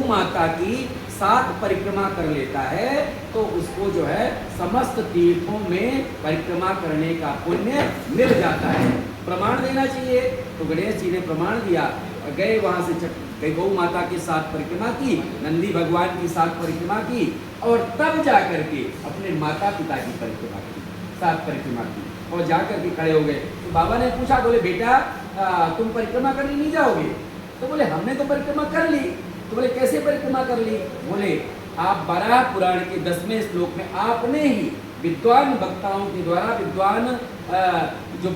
माता की 7 परिक्रमा कर लेता है तो उसको जो है समस्त तीर्थों में परिक्रमा करने का पुण्य मिल जाता है। प्रमाण देना चाहिए, तो गणेश जी ने प्रमाण दिया, गए वहां से गौ माता की 7 परिक्रमा की, नंदी भगवान की 7 परिक्रमा की, और तब जाकर के अपने माता पिता की परिक्रमा की, 7 परिक्रमा की, और जाकर के खड़े हो गए। तो बाबा ने पूछा, बोले बेटा तुम परिक्रमा करने नहीं जाओगे? तो बोले हमने तो परिक्रमा कर ली। तो बोले कैसे परिक्रमा कर ली? बोले आप वराह पुराण के 10वें श्लोक में आपने ही विद्वान वक्ताओं के द्वारा, विद्वान जो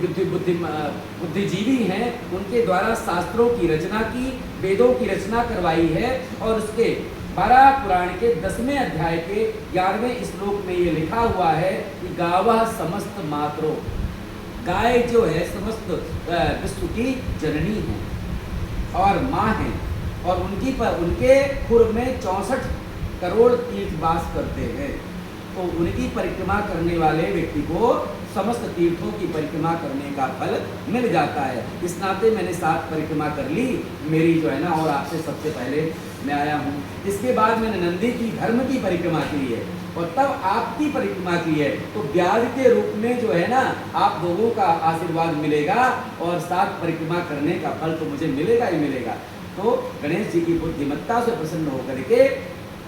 बुद्धिजीवी हैं उनके द्वारा शास्त्रों की रचना की, वेदों की रचना करवाई है, और उसके वराह पुराण के 10वें अध्याय के 11वें श्लोक में ये लिखा हुआ है कि गावः समस्त मातरो, गाय जो है समस्त विश्व की जननी है और माँ है, और उनके खुर में 64 करोड़ तीर्थ वास करते हैं। तो उनकी परिक्रमा करने वाले व्यक्ति को समस्त तीर्थों की परिक्रमा करने का फल मिल जाता है। इस नाते मैंने 7 परिक्रमा कर ली मेरी जो है ना, और आपसे सबसे पहले मैं आया हूँ। इसके बाद मैंने नंदी की धर्म की परिक्रमा की है, और तब आपकी परिक्रमा की है, तो ब्याज के रूप में जो है ना आप लोगों का आशीर्वाद मिलेगा, और 7 परिक्रमा करने का फल तो मुझे मिलेगा ही मिलेगा। तो गणेश जी की बुद्धिमत्ता से प्रसन्न होकर के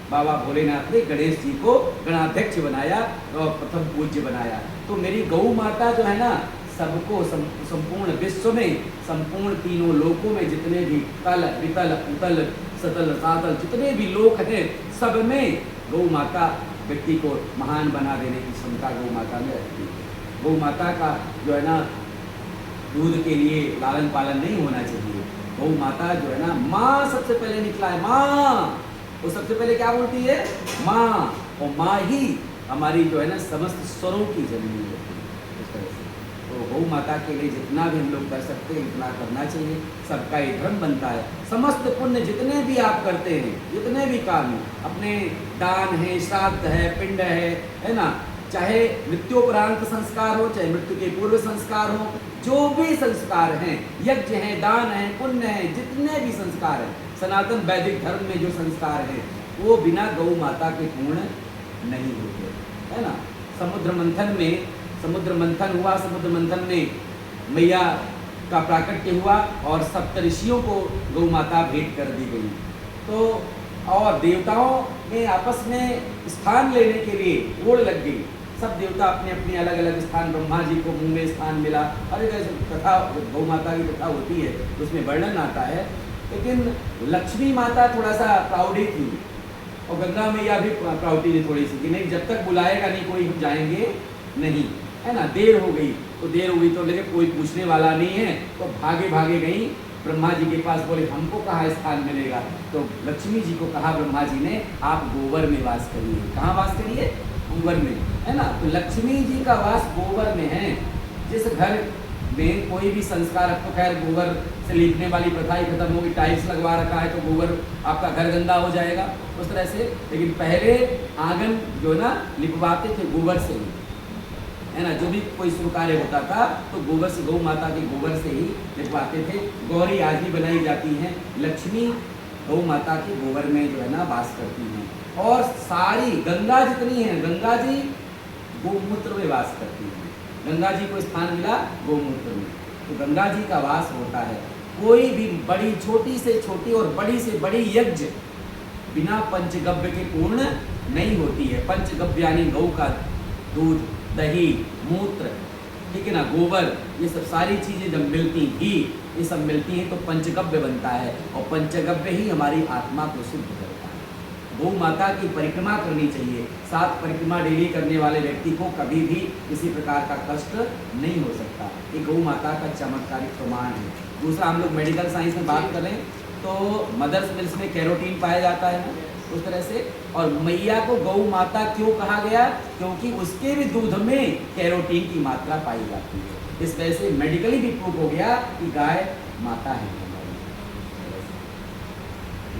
बाबा भोलेनाथ ने गणेश जी को गणाध्यक्ष बनाया और प्रथम पूज्य बनाया। तो मेरी गौ माता जो है ना, सबको संपूर्ण विश्व में, संपूर्ण तीनों लोकों में जितने भी तल वितल उतल सतल सातल जितने भी लोक हैं, सब में गौ माता व्यक्ति को महान बना देने की क्षमता गौ माता में रहती है। गौ माता का जो है ना दूध के लिए लालन पालन नहीं होना चाहिए। गौ माता जो है ना, माँ सबसे पहले निकला है, माँ, वो सबसे पहले क्या बोलती है? माँ, और माँ ही हमारी जो है ना समस्त स्वरों की जननी होती है। इस तरह से तो गौ माता के लिए जितना भी हम लोग कर सकते हैं इतना करना चाहिए, सबका ये धर्म बनता है। समस्त पुण्य जितने भी आप करते हैं, जितने भी काम हैं, अपने दान है, श्राद्ध है, पिंड है ना, चाहे मृत्योपरांत संस्कार हो, चाहे मृत्यु के पूर्व संस्कार हो, जो भी संस्कार हैं, यज्ञ हैं, दान है, पुण्य है, जितने भी संस्कार हैं, सनातन वैदिक धर्म में जो संस्कार हैं, वो बिना गौ माता के पूर्ण नहीं होते, है ना। समुद्र मंथन हुआ, समुद्र मंथन में मैया का प्राकट्य हुआ, और सप्तऋषियों को गौ माता भेंट कर दी गई। तो और देवताओं में आपस में स्थान लेने के लिए ओढ़ लग गई। सब देवता अपने अपने अलग अलग स्थान, ब्रह्मा जी को मुंह में स्थान मिला, हर एक कथा गौ माता की कथा होती है, उसमें वर्णन आता है। लेकिन लक्ष्मी माता थोड़ा सा प्राउडी थी, और गंगा मैया भी प्राउडी थी थोड़ी सी, कि नहीं जब तक बुलाएगा नहीं कोई हम जाएंगे नहीं, है ना। देर हो गई तो लगे कोई पूछने वाला नहीं है, तो भागे भागे गई ब्रह्मा जी के पास, बोले हमको कहाँ स्थान मिलेगा। तो लक्ष्मी जी को कहा ब्रह्मा जी ने, आप गोबर में वास करिए। कहाँ वास करिए? गोबर में, है ना। तो लक्ष्मी जी का वास गोबर में है। जिस घर में कोई भी संस्कार, अब तो खैर गोबर से लीपने वाली प्रथा ही खत्म होगी, टाइल्स लगवा रखा है तो गोबर आपका घर गंदा हो जाएगा उस तरह से। लेकिन पहले आंगन जो ना लिपवाते थे गोबर से ही, है ना। जो भी कोई शुभ कार्य होता था तो गोबर से, गौ माता के गोबर से ही लिपवाते थे। गौरी आज भी बनाई जाती हैं, लक्ष्मी गौ माता के गोबर में जो है ना वास करती हैं। और सारी गंगा जितनी है, गंगा जी गोमूत्र में वास करती हैं। गंगा जी को स्थान मिला गोमूत्र में, तो गंगा जी का वास होता है। कोई भी बड़ी, छोटी से छोटी और बड़ी से बड़ी यज्ञ बिना पंचगव्य के पूर्ण नहीं होती है। पंचगव्य यानी गौ का दूध, दही, मूत्र, ठीक है ना, गोबर, ये सब सारी चीजें जब मिलती, घी, ये सब मिलती हैं तो पंचगव्य बनता है, और पंचगव्य ही हमारी आत्मा को शुद्ध करता है। गौ माता की परिक्रमा करनी चाहिए। 7 परिक्रमा डेली करने वाले व्यक्ति को कभी भी किसी प्रकार का कष्ट नहीं हो सकता। ये गौ माता का चमत्कारिक प्रमाण है। दूसरा, हम लोग मेडिकल साइंस में बात करें तो मदर्स मिल्क में कैरोटीन पाया जाता है ना, उस तरह से। और मैया को गौ माता क्यों कहा गया? क्योंकि उसके भी दूध में कैरोटीन की मात्रा पाई जाती है। इस वजह से मेडिकली भी प्रूव हो गया कि गाय माता है।